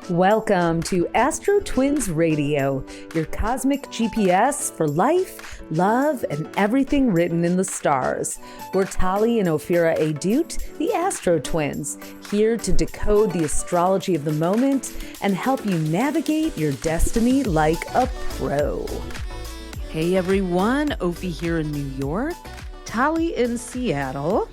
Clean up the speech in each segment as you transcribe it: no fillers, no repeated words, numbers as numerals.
Welcome to Astrotwins Radio, your cosmic GPS for life, love, and everything written in the stars. We're Tali and Ophira Edut, the Astrotwins, here to decode the astrology of the moment and help you navigate your destiny like a pro. Hey everyone, Ophi here in New York, Tali in Seattle.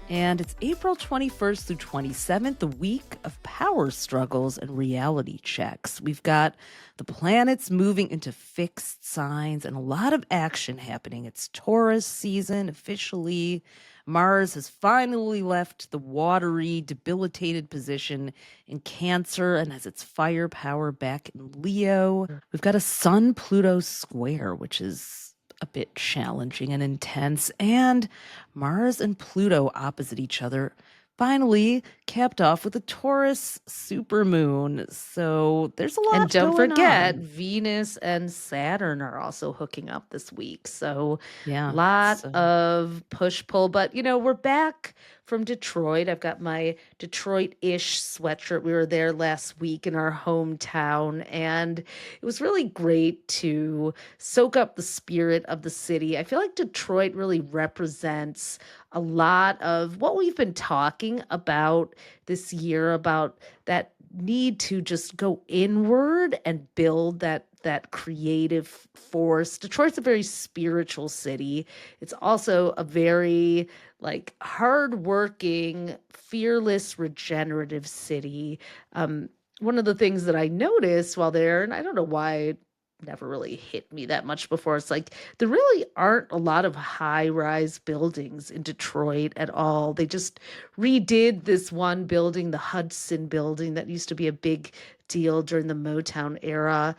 And it's April 21st through 27th, the week of power struggles and reality checks. We've got the planets moving into fixed signs and a lot of action happening. It's Taurus season officially. Mars has finally left the watery, debilitated position in Cancer and has its firepower back in Leo. We've got a Sun-Pluto square, which is a bit challenging and intense, and Mars and Pluto opposite each other, finally capped off with a Taurus supermoon. So there's a lot And don't going forget, on. Venus and Saturn are also hooking up this week. So Yeah. lot of push-pull. But, we're back from Detroit. I've got my Detroit-ish sweatshirt. We were there last week in our hometown, and it was really great to soak up the spirit of the city. I feel like Detroit really represents a lot of what we've been talking about this year, about that need to just go inward and build that creative force. Detroit's a very spiritual city. It's also a very hardworking, fearless, regenerative city. One of the things that I noticed while there, and I don't know why it never really hit me that much before, it's like there really aren't a lot of high-rise buildings in Detroit at all. They just redid this one building, the Hudson building, that used to be a big deal during the Motown era.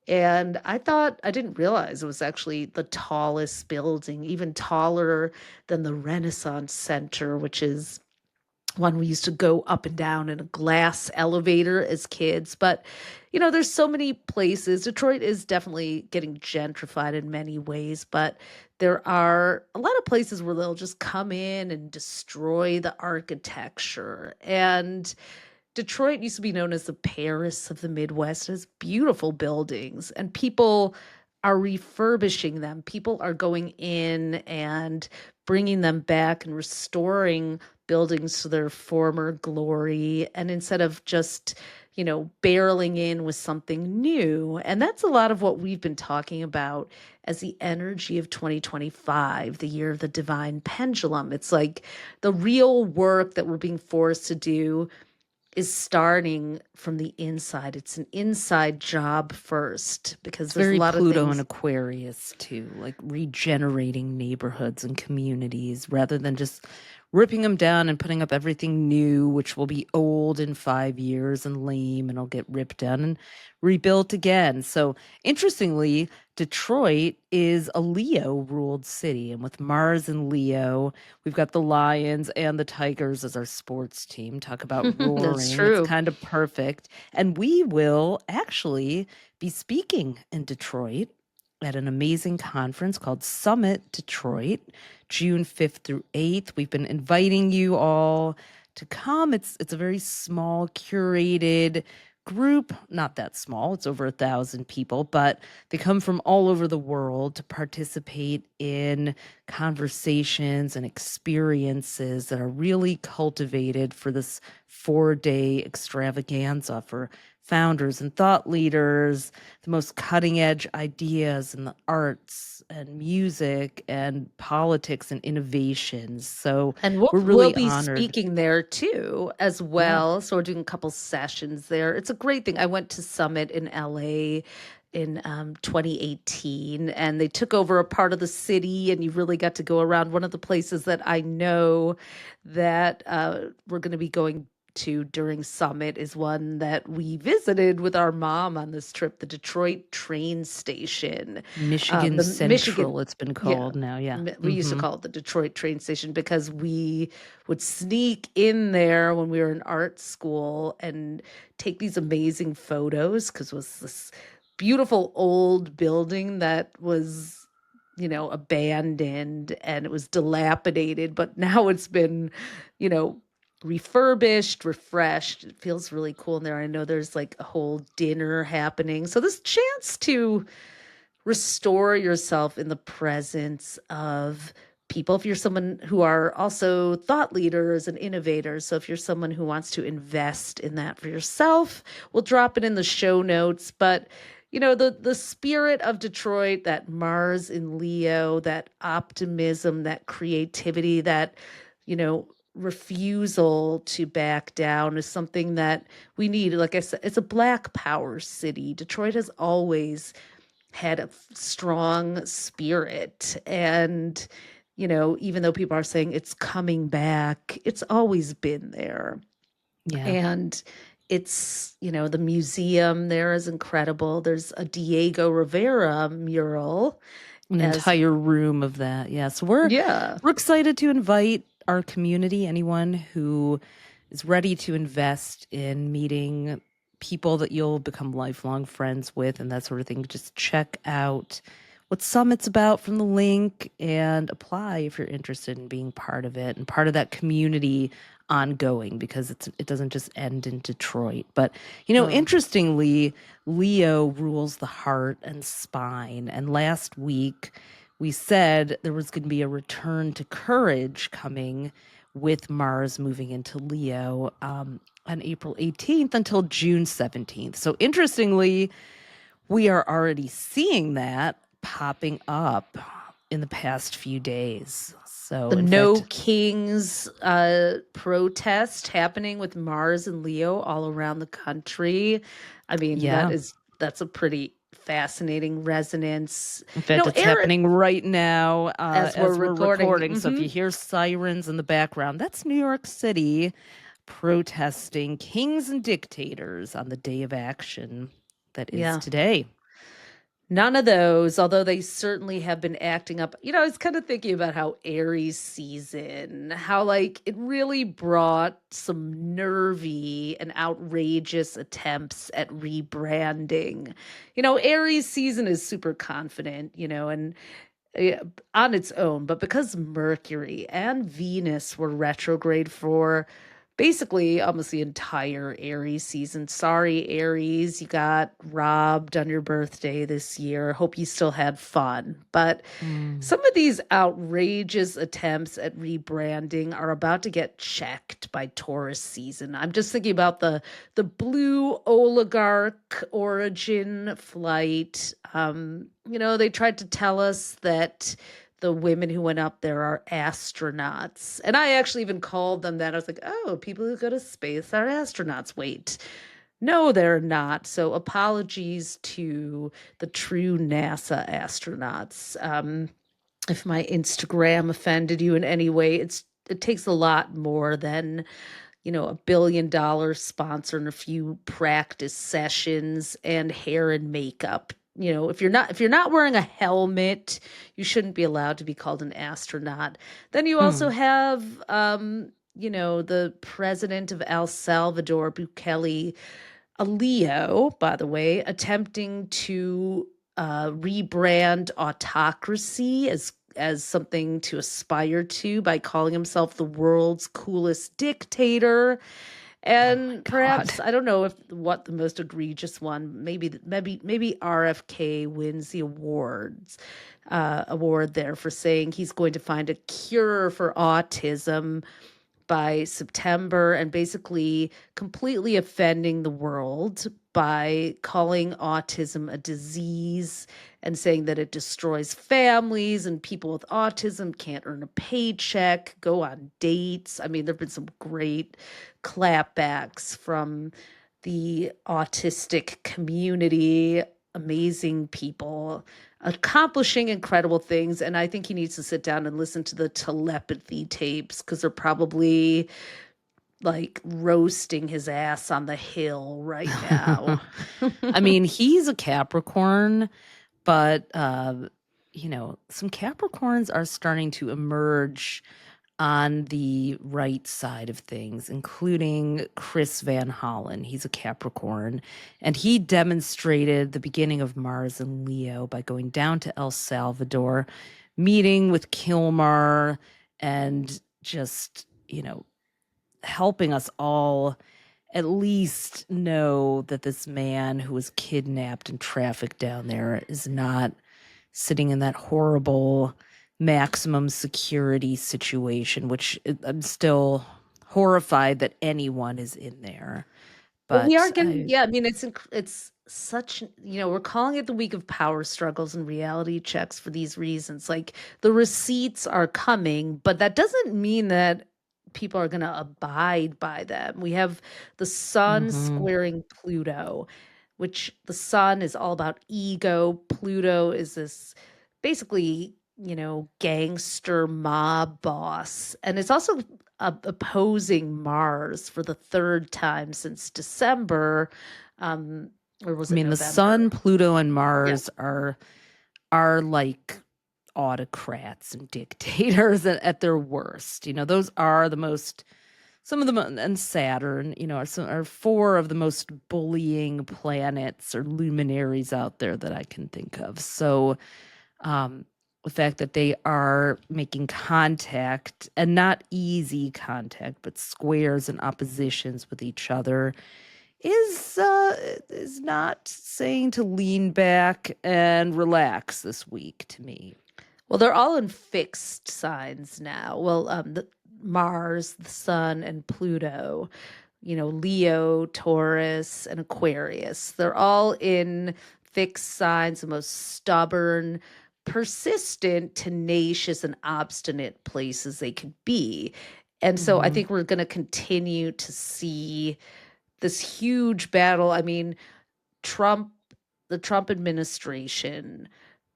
And I didn't realize it was actually the tallest building, even taller than the Renaissance Center, which is one we used to go up and down in a glass elevator as kids. But, there's so many places. Detroit is definitely getting gentrified in many ways, but there are a lot of places where they'll just come in and destroy the architecture. And Detroit used to be known as the Paris of the Midwest. It has beautiful buildings, and people are refurbishing them. People are going in and bringing them back and restoring buildings to their former glory. And instead of just, barreling in with something new. And that's a lot of what we've been talking about as the energy of 2025, the year of the divine pendulum. It's like the real work that we're being forced to do is starting from the inside. It's an inside job first, because there's Very a lot Pluto of and things. Aquarius too, like regenerating neighborhoods and communities rather than just ripping them down and putting up everything new, which will be old in 5 years and lame and it'll get ripped down and rebuilt again. So interestingly, Detroit is a Leo ruled city. And with Mars and Leo, we've got the Lions and the Tigers as our sports team. Talk about roaring. That's true. It's kind of perfect. And we will actually be speaking in Detroit at an amazing conference called Summit Detroit, June 5th through 8th. We've been inviting you all to come. It's a very small, curated group, not that small, it's over 1,000 people, but they come from all over the world to participate in conversations and experiences that are really cultivated for this 4-day extravaganza for founders and thought leaders, the most cutting edge ideas in the arts and music and politics and innovations. So And we're we'll really be honored. speaking there too, as well. So we're doing a couple sessions there. It's a great thing. I went to Summit in LA in 2018, and they took over a part of the city, and you really got to go around. One of the places that I know that we're going to be going to during Summit is one that we visited with our mom on this trip, the Detroit train station. Michigan The Central, Michigan, it's been yeah, called now, yeah. we used to call it the Detroit train station, because we would sneak in there when we were in art school and take these amazing photos, because it was this beautiful old building that was, abandoned, and it was dilapidated, but now it's been, you know, refurbished, refreshed. It feels really cool in there. I know there's like a whole dinner happening. So this chance to restore yourself in the presence of people. If you're someone who are also thought leaders and innovators, so if you're someone who wants to invest in that for yourself, we'll drop it in the show notes. But the spirit of Detroit, that Mars in Leo, that optimism, that creativity, that refusal to back down is something that we need. Like I said, it's a black power city. Detroit has always had a strong spirit. And, even though people are saying it's coming back, it's always been there. Yeah. And the museum there is incredible. There's a Diego Rivera mural An as, entire room of that. Yeah. So we're yeah. we're excited to invite our community, anyone who is ready to invest in meeting people that you'll become lifelong friends with and that sort of thing. Just check out what Summit's about from the link and apply if you're interested in being part of it and part of that community ongoing, because it doesn't just end in Detroit. But No. interestingly, Leo rules the heart and spine. And last week we said there was going to be a return to courage coming with Mars moving into Leo on April 18th until June 17th. So interestingly, we are already seeing that popping up in the past few days. So, The in No fact, Kings protest happening with Mars and Leo all around the country. I mean, yeah, that's a pretty fascinating resonance. in fact, it's Aaron, happening right now as we're as we're recording. recording. So, if you hear sirens in the background, that's New York City protesting kings and dictators on the day of action that is Yeah. today. None of those, although they certainly have been acting up. I was kind of thinking about how Aries season, how like it really brought some nervy and outrageous attempts at rebranding. Aries season is super confident, and yeah, on its own, but because Mercury and Venus were retrograde for basically almost the entire Aries season. Sorry, Aries, you got robbed on your birthday this year. Hope you still had fun. But Mm. some of these outrageous attempts at rebranding are about to get checked by Taurus season. I'm just thinking about the blue oligarch origin flight. They tried to tell us that the women who went up there are astronauts. And I actually even called them that. I was like, oh, people who go to space are astronauts. Wait, no, they're not. So apologies to the true NASA astronauts. If my Instagram offended you in any way, it takes a lot more than $1 billion sponsor and a few practice sessions and hair and makeup. If you're not wearing a helmet, you shouldn't be allowed to be called an astronaut. Then you also Hmm. have the president of El Salvador, Bukele, a Leo, by the way, attempting to rebrand autocracy as something to aspire to by calling himself the world's coolest dictator. Oh my And God. perhaps I don't know if what the most egregious one. Maybe RFK wins the award there for saying he's going to find a cure for autism by September, and basically completely offending the world by calling autism a disease and saying that it destroys families and people with autism can't earn a paycheck, go on dates. I mean, there have been some great clapbacks from the autistic community, amazing people accomplishing incredible things. And I think he needs to sit down and listen to the telepathy tapes, because they're probably like roasting his ass on the hill right now. I mean, he's a Capricorn, but some Capricorns are starting to emerge on the right side of things, including Chris Van Hollen. He's a Capricorn, and he demonstrated the beginning of Mars and Leo by going down to El Salvador, meeting with Kilmar, and just, helping us all at least know that this man who was kidnapped and trafficked down there is not sitting in that horrible maximum security situation, which I'm still horrified that anyone is in there. Well, we are But getting, yeah, I mean, it's such, we're calling it the week of power struggles and reality checks for these reasons. Like the receipts are coming, but that doesn't mean that people are going to abide by them. We have the sun mhm. squaring Pluto, which the sun is all about ego. Pluto is this basically, gangster mob boss. And it's also opposing Mars for the third time since December, um, or was I it mean, the November? sun, Pluto, and Yeah. Mars are like autocrats and dictators at their worst. Those are the most some of the and Saturn, are four of the most bullying planets or luminaries out there that I can think of. So, the fact that they are making contact, and not easy contact, but squares and oppositions with each other, is not saying to lean back and relax this week to me. Well, they're all in fixed signs now. Well, the Mars, the Sun, and Pluto, Leo, Taurus, and Aquarius. They're all in fixed signs, the most stubborn, persistent, tenacious, and obstinate places they could be. And so I Mhm. think we're going to continue to see this huge battle. I mean, Trump, the Trump administration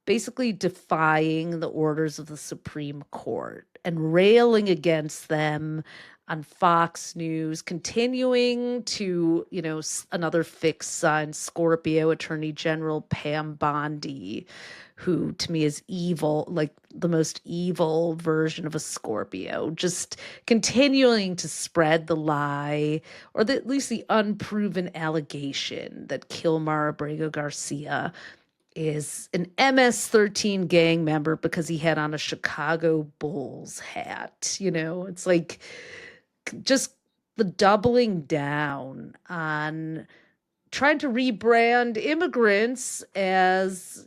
basically defying the orders of the Supreme Court and railing against them on Fox News, continuing to, another fixed sign, Scorpio Attorney General Pam Bondi, who to me is evil, like the most evil version of a Scorpio, just continuing to spread the lie, or at least the unproven allegation that Kilmar Abrego Garcia is an MS-13 gang member because he had on a Chicago Bulls hat. It's like just the doubling down on trying to rebrand immigrants as,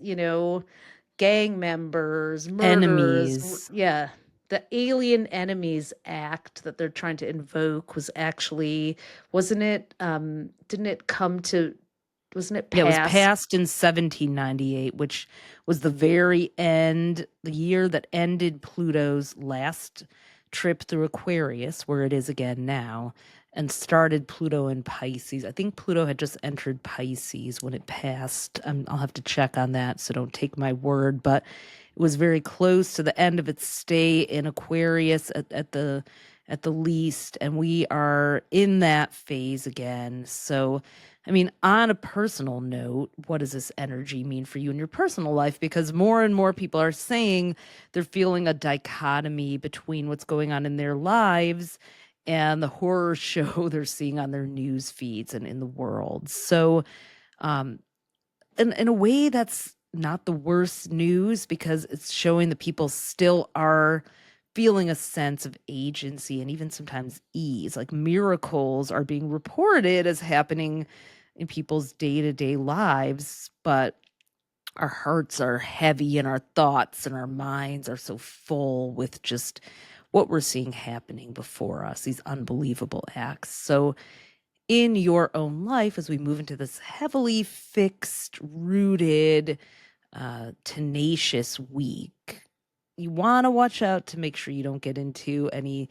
gang members, murderers. Enemies. Yeah. The Alien Enemies Act that they're trying to invoke was actually, wasn't it? Didn't it come to, wasn't it Yeah, it was passed? passed in 1798, which was the very end, the year that ended Pluto's last trip through Aquarius, where it is again now, and started Pluto in Pisces. I think Pluto had just entered Pisces when it passed. I'll have to check on that, so don't take my word, but it was very close to the end of its stay in Aquarius at the least, and we are in that phase again. So, I mean, on a personal note, what does this energy mean for you in your personal life? Because more and more people are saying they're feeling a dichotomy between what's going on in their lives and the horror show they're seeing on their news feeds and in the world. So, um, in a way, that's not the worst news, because it's showing that people still are feeling a sense of agency and even sometimes ease. Like miracles are being reported as happening in people's day-to-day lives, but our hearts are heavy and our thoughts and our minds are so full with just what we're seeing happening before us, these unbelievable acts. So in your own life, as we move into this heavily fixed, rooted, tenacious week, you want to watch out to make sure you don't get into any,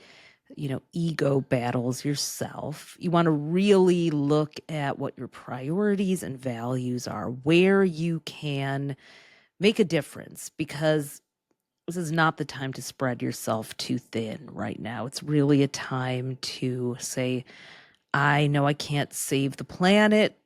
ego battles yourself. You want to really look at what your priorities and values are, where you can make a difference, because this is not the time to spread yourself too thin right now. It's really a time to say, I know I can't save the planet.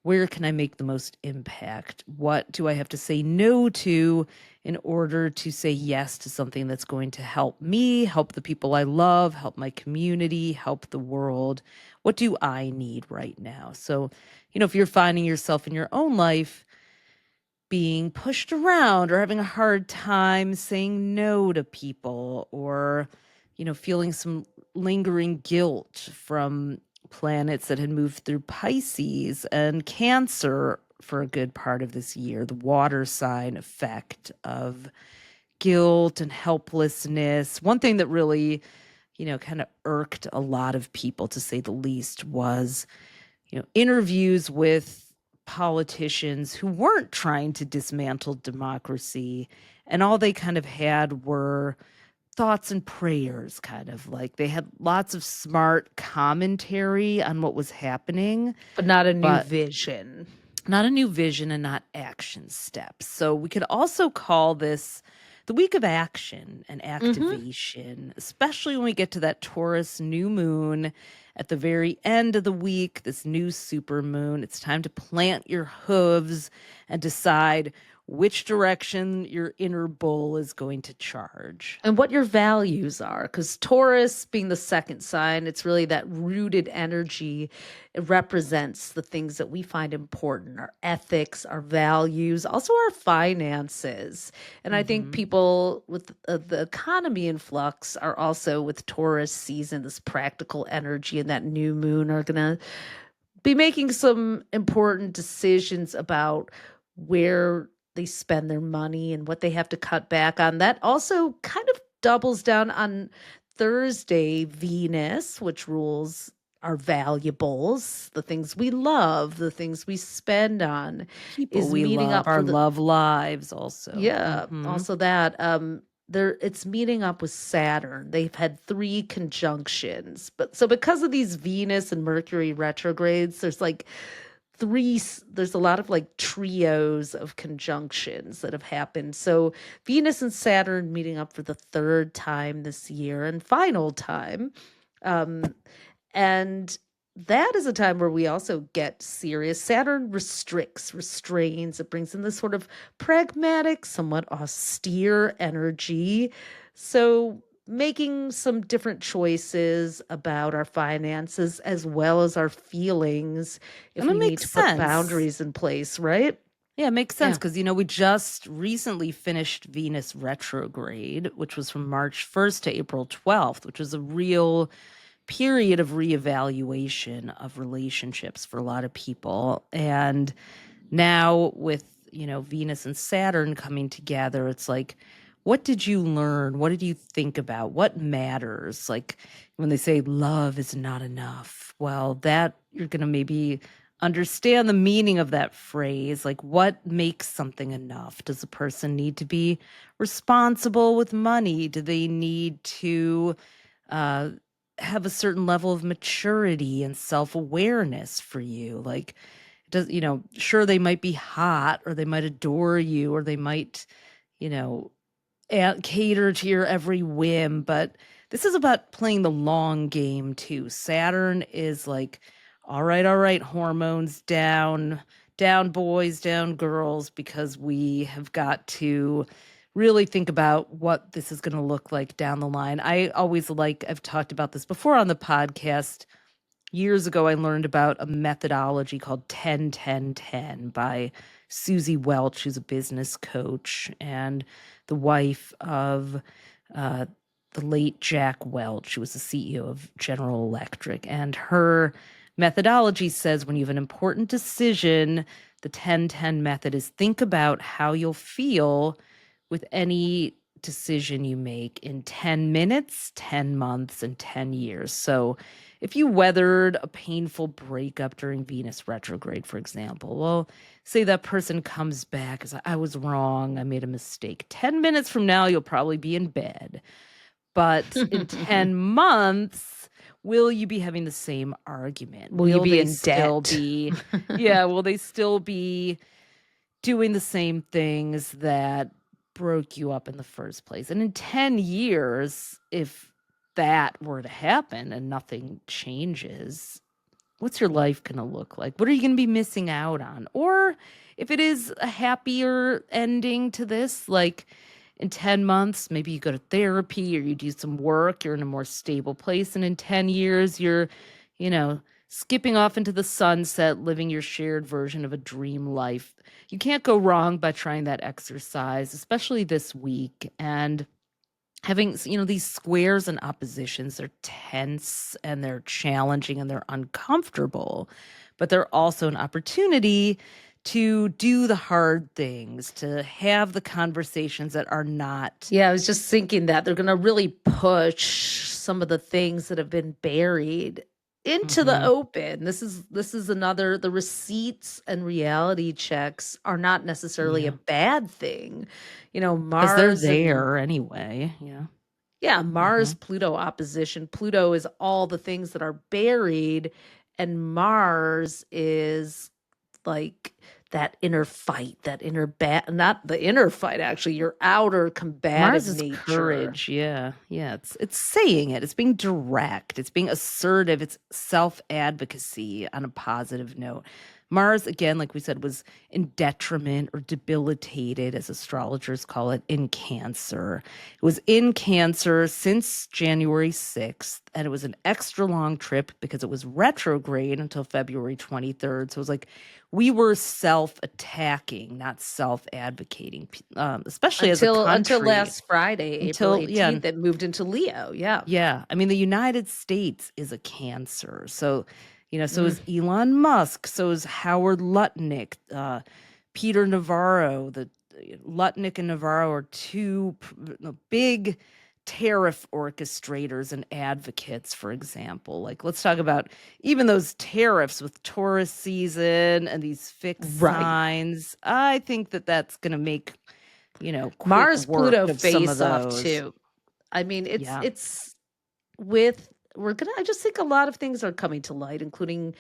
Where can I make the most impact? What do I have to say no to in order to say yes to something that's going to help me, help the people I love, help my community, help the world? What do I need right now? So, if you're finding yourself in your own life being pushed around or having a hard time saying no to people, or feeling some lingering guilt from planets that had moved through Pisces and Cancer for a good part of this year, the water sign effect of guilt and helplessness. One thing that really, kind of irked a lot of people, to say the least, was, interviews with politicians who weren't trying to dismantle democracy. And all they kind of had were thoughts and prayers, kind of like they had lots of smart commentary on what was happening, But not a new but vision. not a new vision and not action steps. So we could also call this the week of action and activation, especially when we get to that Taurus new moon at the very end of the week, this new supermoon. It's time to plant your hooves and decide which direction your inner bull is going to charge. And what your values are, because Taurus being the second sign, it's really that rooted energy. It represents the things that we find important, our ethics, our values, also our finances. And I think Mhm. people with the economy in flux are also, with Taurus season, this practical energy and that new moon, are going to be making some important decisions about where they spend their money and what they have to cut back on. That also kind of doubles down on Thursday, Venus, which rules our valuables, the things we love, the things we spend on, People is we meeting love, up our for the love lives also. yeah, Mhm. also that there it's meeting up with Saturn. They've had 3 conjunctions. But so because of these Venus and Mercury retrogrades, there's like there's a lot of like trios of conjunctions that have happened. So Venus and Saturn meeting up for the 3rd time this year and final time. Um and that is a time where we also get serious. Saturn restricts, restrains. It brings in this sort of pragmatic, somewhat austere energy. So, making some different choices about our finances as well as our feelings if And it we need makes to put sense. boundaries in place, right? Yeah, it makes sense Yeah. because, we just recently finished Venus retrograde, which was from March 1st to April 12th, which was a real period of reevaluation of relationships for a lot of people. And now with, Venus and Saturn coming together, it's like, what did you learn? What did you think about? What matters? Like when they say love is not enough, well, that you're going to maybe understand the meaning of that phrase. Like, what makes something enough? Does a person need to be responsible with money? Do they need to uh, have a certain level of maturity and self awareness for you? Like, does sure, they might be hot or they might adore you or they might you know cater to your every whim, but this is about playing the long game too. Saturn is like, all right, hormones down, down boys, down girls, because we have got to really think about what this is going to look like down the line. I've talked about this before on the podcast. Years ago, I learned about a methodology called 10-10-10 by Susie Welch, who's a business coach and the wife of uh, the late Jack Welch, who was the CEO of General Electric. And her methodology says when you have an important decision, the 10-10 method is think about how you'll feel with any decision you make in 10 minutes, 10 months, and 10 years. So if you weathered a painful breakup during Venus retrograde, for example, well, say that person comes back as I was wrong, I made a mistake. 10 minutes from now, you'll probably be in bed. But in 10 months, will you be having the same argument? Will you Will be they in still debt? be, yeah, will they still be doing the same things that broke you up in the first place? And in 10 years, if that were to happen and nothing changes, what's your life going to look like? What are you going to be missing out on? Or if it is a happier ending to this, like in 10 months, maybe you go to therapy or you do some work, you're in a more stable place. And in 10 years, you're, you know, skipping off into the sunset, living your shared version of a dream life. You can't go wrong by trying that exercise, especially this week. And having, these squares and oppositions, they're tense and they're challenging and they're uncomfortable, but they're also an opportunity to do the hard things, to have the conversations that are not. Yeah, I was just thinking that they're going to really push some of the things that have been buried into the Mhm. open. This is another, the receipts and reality checks are not necessarily a Yeah, bad thing. because they're Mars and there anyway. Yeah. yeah, Mars Mhm. Pluto opposition. Pluto is all the things that are buried, and Mars is like that inner fight, that inner not the inner fight, actually, your outer Mars combative is nature. courage. Yeah. Yeah. It's saying it. It's being direct. It's being assertive. It's self-advocacy on a positive note. Mars, again, like we said, was in detriment or debilitated, as astrologers call it, in Cancer. It was in Cancer since January 6th, and it was an extra long trip because it was retrograde until February 23rd. So it was like we were self-attacking, not self-advocating, especially as a Until country. last Friday, April Until, yeah, 18th, it moved into Leo. Yeah. yeah. I mean, the United States is a Cancer. So, so Mm, is Elon Musk. So is Howard Lutnick, Peter Navarro. The Lutnick and Navarro are two big tariff orchestrators and advocates, for example. Like, let's talk about even those tariffs with Taurus season and these fixed right. signs. I think that that's going to make, quick Mars work Pluto of some of face off those. too. I mean, Yeah. it's with we're gonna I just think a lot of things are coming to light, including,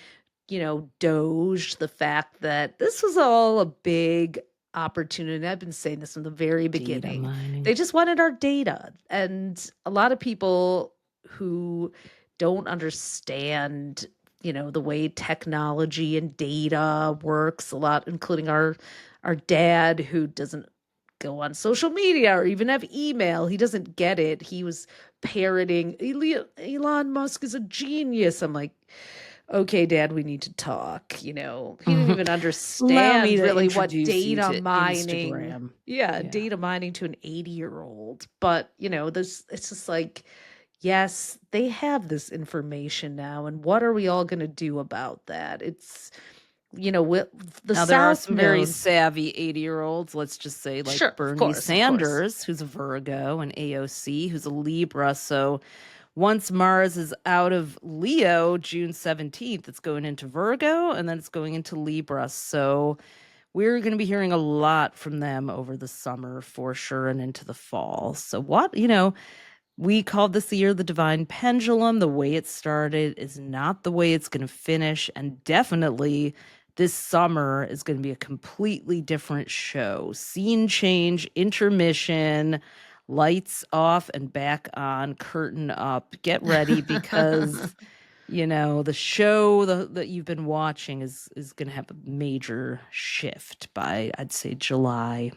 Doge, the fact that this was all a big opportunity. I've been saying this from the very Data beginning. mining. They just wanted our data. And a lot of people who don't understand, the way technology and data works a lot, including our dad who doesn't go on social media or even have email. He doesn't get it. He was parroting Elon Musk is a genius. I'm like, okay, Dad, we need to talk. He didn't Mhm. even Allow me understand to really what introduce you data to mining, Instagram. yeah, Yeah. data mining to an 80-year-old. But, there's it's just like, yes, they have this information now, and what are we all going to do about that? It's, with the Now, there are South some very knows. savvy 80-year-olds, let's just say, like Sure, of Bernie course, of course. Sanders, who's a Virgo, and AOC, who's a Libra. So once Mars is out of Leo, June 17th, it's going into Virgo, and then it's going into Libra. So we're going to be hearing a lot from them over the summer for sure and into the fall. So we called this the year of the divine pendulum. The way it started is not the way it's going to finish. And definitely this summer is going to be a completely different show. Scene change, intermission, lights off and back on, curtain up. Get ready because, the show that you've been watching is going to have a major shift by, I'd say, July.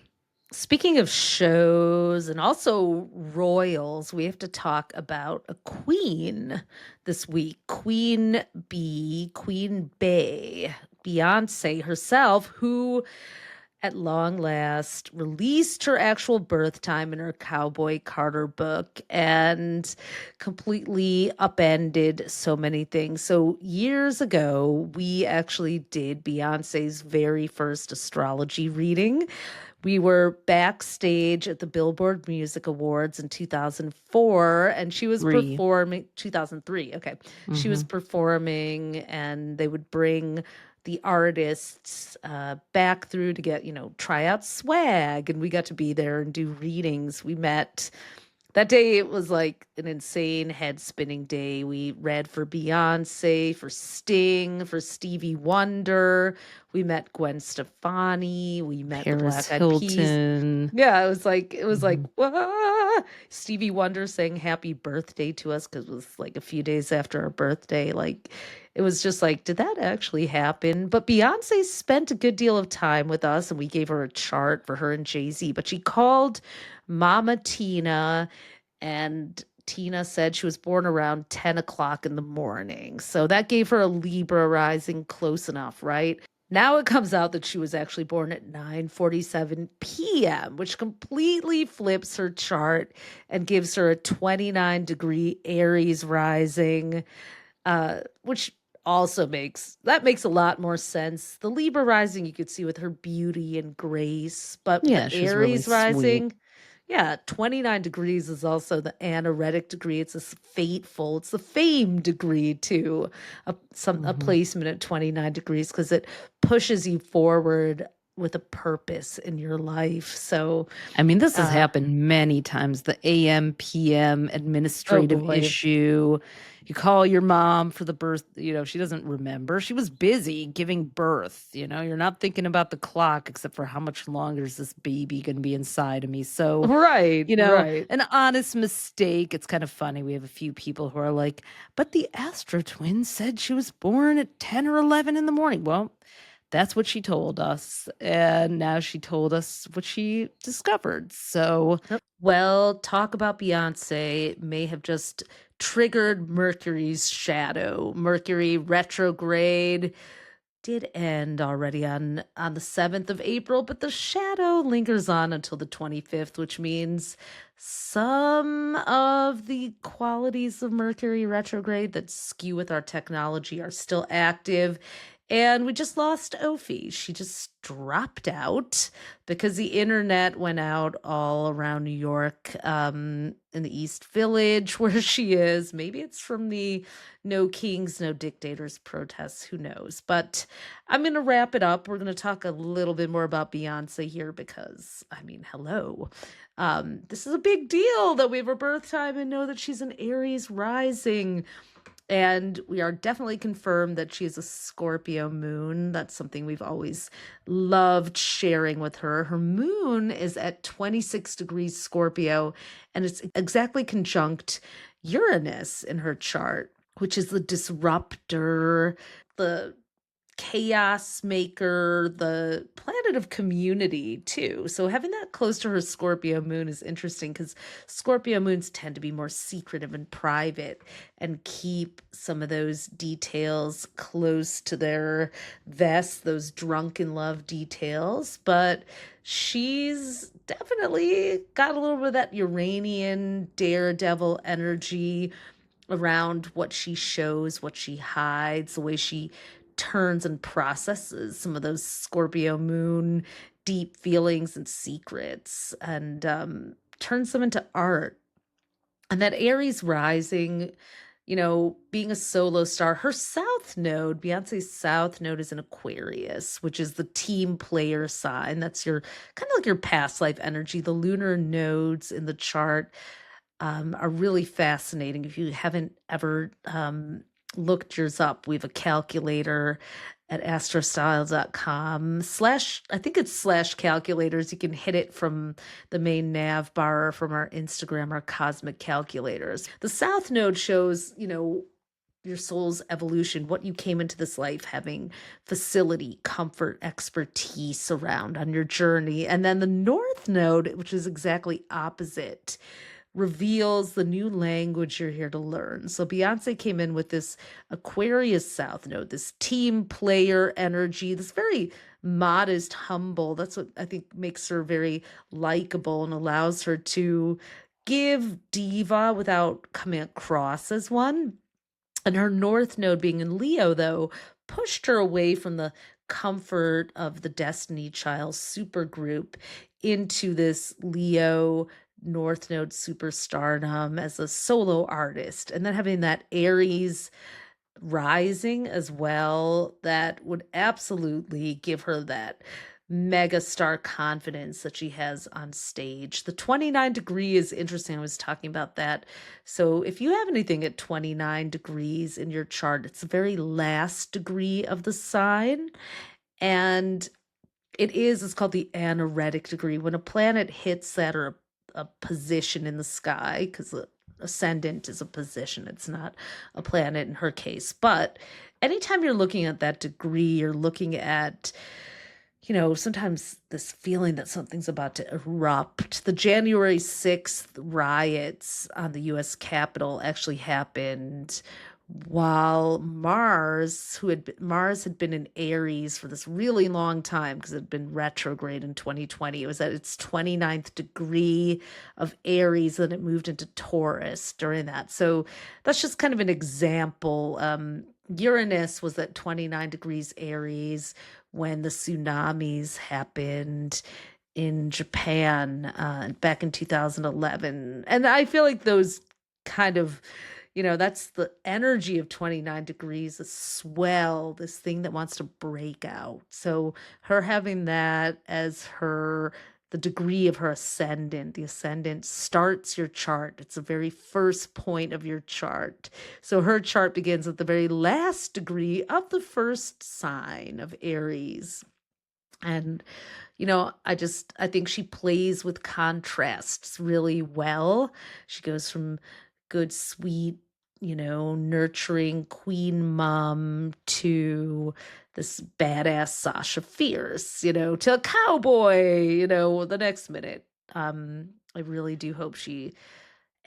Speaking of shows and also royals, we have to talk about a queen this week. Queen Bey, Beyonce herself, who at long last released her actual birth time in her Cowboy Carter book and completely upended so many things. So, years ago, we actually did Beyonce's very first astrology reading. We were backstage at the Billboard Music Awards in 2004, and she was 3. performing 2003. Okay. She was Mm-hmm. performing, and they would bring the artists back through to get, try out swag. And we got to be there and do readings. We met that day. It was like an insane head spinning day. We read for Beyonce, for Sting, for Stevie Wonder. We met Gwen Stefani. We met the Paris Black Eyed Peas. Hilton. Yeah, it was like, Mhm. "Wah!" Stevie Wonder saying happy birthday to us because it was like a few days after our birthday. Like, it was just like, did that actually happen? But Beyonce spent a good deal of time with us, and we gave her a chart for her and Jay-Z. But she called Mama Tina, and Tina said she was born around 10 o'clock in the morning. So that gave her a Libra rising close enough, right? Now it comes out that she was actually born at 9:47 p.m., which completely flips her chart and gives her a 29-degree Aries rising, which also makes a lot more sense. The Libra rising you could see with her beauty and grace, but with Yeah, the she's really Aries sweet. rising, yeah, 29 degrees is also the anaretic degree. It's this fateful, it's the fame degree too. A Mhm. placement at 29 degrees because it pushes you forward with a purpose in your life. So, I mean, this has uh, happened many times. The AM, PM oh administrative boy. issue. You call your mom for the birth, she doesn't remember. She was busy giving birth. You're not thinking about the clock except for how much longer is this baby going to be inside of me. So, Right, right. an honest mistake. It's kind of funny. We have a few people who are like, but the Astro twins said she was born at 10 or 11 in the morning. Well, that's what she told us. And now she told us what she discovered. So, Yep. Well, talk about Beyonce may have just triggered Mercury's shadow. Mercury retrograde did end already on the 7th of April, but the shadow lingers on until the 25th, which means some of the qualities of Mercury retrograde that skew with our technology are still active. And we just lost Ophi. She just dropped out because the internet went out all around New York, in the East Village, where she is. Maybe it's from the No Kings, No Dictators protests. Who knows? But I'm going to wrap it up. We're going to talk a little bit more about Beyonce here because, I mean, hello. This is a big deal that we have her birth time and know that she's an Aries rising. And we are definitely confirmed that she is a Scorpio moon. That's something we've always loved sharing with her. Her moon is at 26 degrees Scorpio, and it's exactly conjunct Uranus in her chart, which is the disruptor, the chaos maker, the planet of community too. So having that close to her Scorpio moon is interesting because Scorpio moons tend to be more secretive and private and keep some of those details close to their vest, those drunken love details. But she's definitely got a little bit of that Uranian daredevil energy around what she shows, what she hides, the way she turns and processes some of those Scorpio moon deep feelings and secrets and turns them into art. And that Aries rising, being a solo star, her south node, Beyonce's south node is in Aquarius, which is the team player sign. That's your kind of like your past life energy. The lunar nodes in the chart are really fascinating. If you haven't ever looked yours up, we have a calculator at astrostyle.com slash, I think it's slash calculators. You can hit it from the main nav bar or from our Instagram, our cosmic calculators. The South Node shows, your soul's evolution, what you came into this life having facility, comfort, expertise around on your journey. And then the North Node, which is exactly opposite, reveals the new language you're here to learn. So Beyonce came in with this Aquarius South Node, this team player energy, this very modest, humble. That's what I think makes her very likable and allows her to give diva without coming across as one. And her North Node being in Leo, though, pushed her away from the comfort of the Destiny Child supergroup into this Leo North Node superstardom as a solo artist. And then having that Aries rising as well, that would absolutely give her that mega star confidence that she has on stage. The 29 degree is interesting. I was talking about that. So if you have anything at 29 degrees in your chart, it's the very last degree of the sign. And it's called the anaretic degree. When a planet hits that or a position in the sky, because the ascendant is a position, it's not a planet in her case. But anytime you're looking at that degree, you're looking at, sometimes this feeling that something's about to erupt. The January 6th riots on the US Capitol actually happened while Mars had been in Aries for this really long time because it had been retrograde in 2020. It was at its 29th degree of Aries, and it moved into Taurus during that. So that's just kind of an example. Uranus was at 29 degrees Aries when the tsunamis happened in Japan back in 2011. And I feel like those kind of, that's the energy of 29 degrees, a swell, this thing that wants to break out. So her having that as the degree of her ascendant, the ascendant starts your chart. It's the very first point of your chart. So her chart begins at the very last degree of the first sign of Aries. And, I think she plays with contrasts really well. She goes from good, sweet, nurturing queen mom to this badass Sasha Fierce, to a cowboy, the next minute. I really do hope she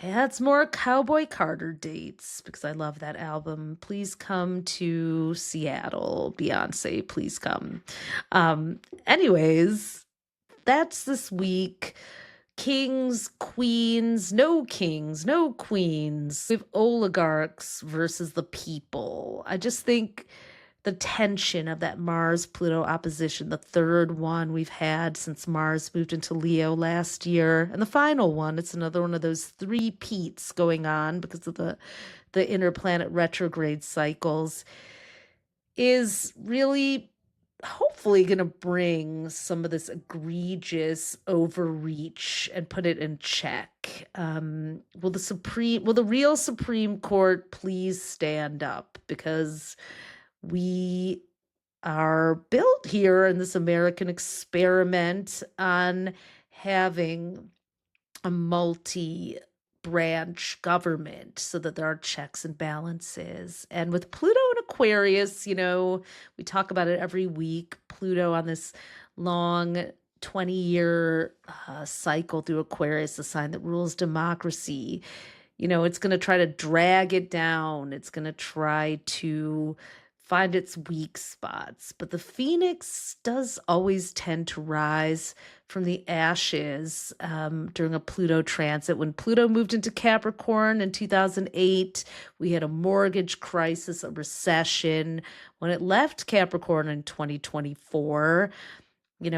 adds more Cowboy Carter dates because I love that album. Please come to Seattle, Beyonce, please come. Anyways, that's this week. Kings, queens, no queens. We have oligarchs versus the people. I just think the tension of that Mars-Pluto opposition, the third one we've had since Mars moved into Leo last year, and the final one, it's another one of those three-peats going on because of the interplanet retrograde cycles, is really hopefully going to bring some of this egregious overreach and put it in check. Will the real Supreme Court please stand up? Because we are built here in this American experiment on having a multi-branch government so that there are checks and balances. And with Pluto and Aquarius, we talk about it every week. Pluto on this long 20-year cycle through Aquarius, the sign that rules democracy. It's going to try to drag it down. It's going to try to find its weak spots. But the phoenix does always tend to rise from the ashes during a Pluto transit. When Pluto moved into Capricorn in 2008, we had a mortgage crisis, a recession. When it left Capricorn in 2024,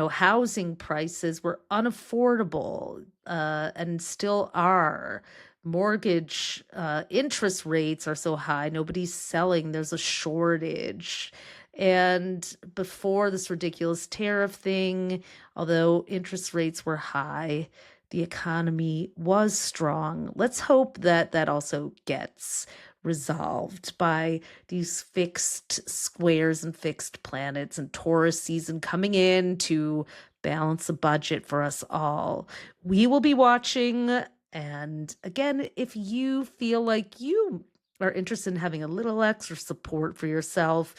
housing prices were unaffordable and still are. Mortgage interest rates are so high, nobody's selling, there's a shortage. And before this ridiculous tariff thing, although interest rates were high, the economy was strong. Let's hope that that also gets resolved by these fixed squares and fixed planets and Taurus season coming in to balance a budget for us all. We will be watching. And again, if you feel like you are interested in having a little extra support for yourself,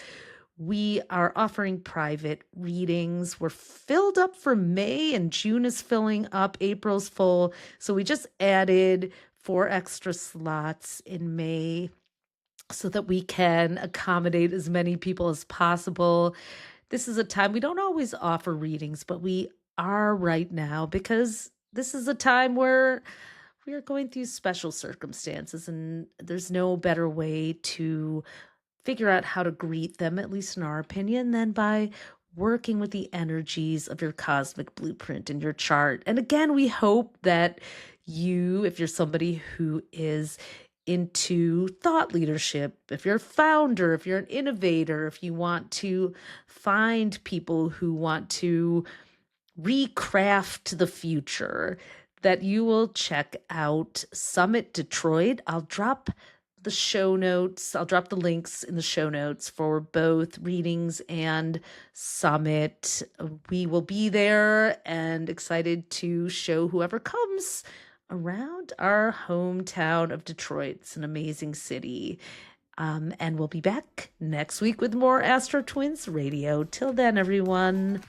we are offering private readings. We're filled up for May, and June is filling up. April's full. So we just added 4 extra slots in May so that we can accommodate as many people as possible. This is a time we don't always offer readings, but we are right now because this is a time where we are going through special circumstances, and there's no better way to figure out how to greet them, at least in our opinion, than by working with the energies of your cosmic blueprint in your chart. And again, we hope that you, if you're somebody who is into thought leadership, if you're a founder, if you're an innovator, if you want to find people who want to recraft the future, that you will check out Summit Detroit. I'll drop the show notes. I'll drop the links in the show notes for both readings and Summit. We will be there and excited to show whoever comes around our hometown of Detroit. It's an amazing city. And we'll be back next week with more Astrotwins Radio. Till then, everyone.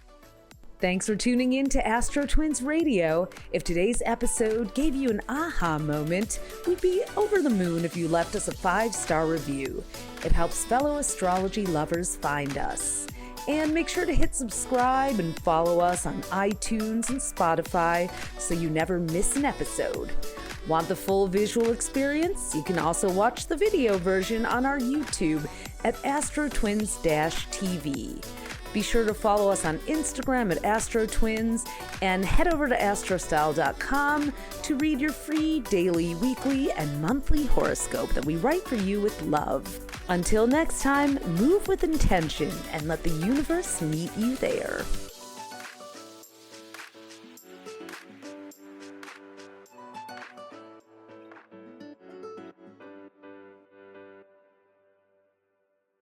Thanks for tuning in to Astrotwins Radio. If today's episode gave you an aha moment, we'd be over the moon if you left us a 5-star review. It helps fellow astrology lovers find us. And make sure to hit subscribe and follow us on iTunes and Spotify so you never miss an episode. Want the full visual experience? You can also watch the video version on our YouTube at Astrotwins-TV. Be sure to follow us on Instagram at Astrotwins and head over to astrostyle.com to read your free daily, weekly, and monthly horoscope that we write for you with love. Until next time, move with intention and let the universe meet you there.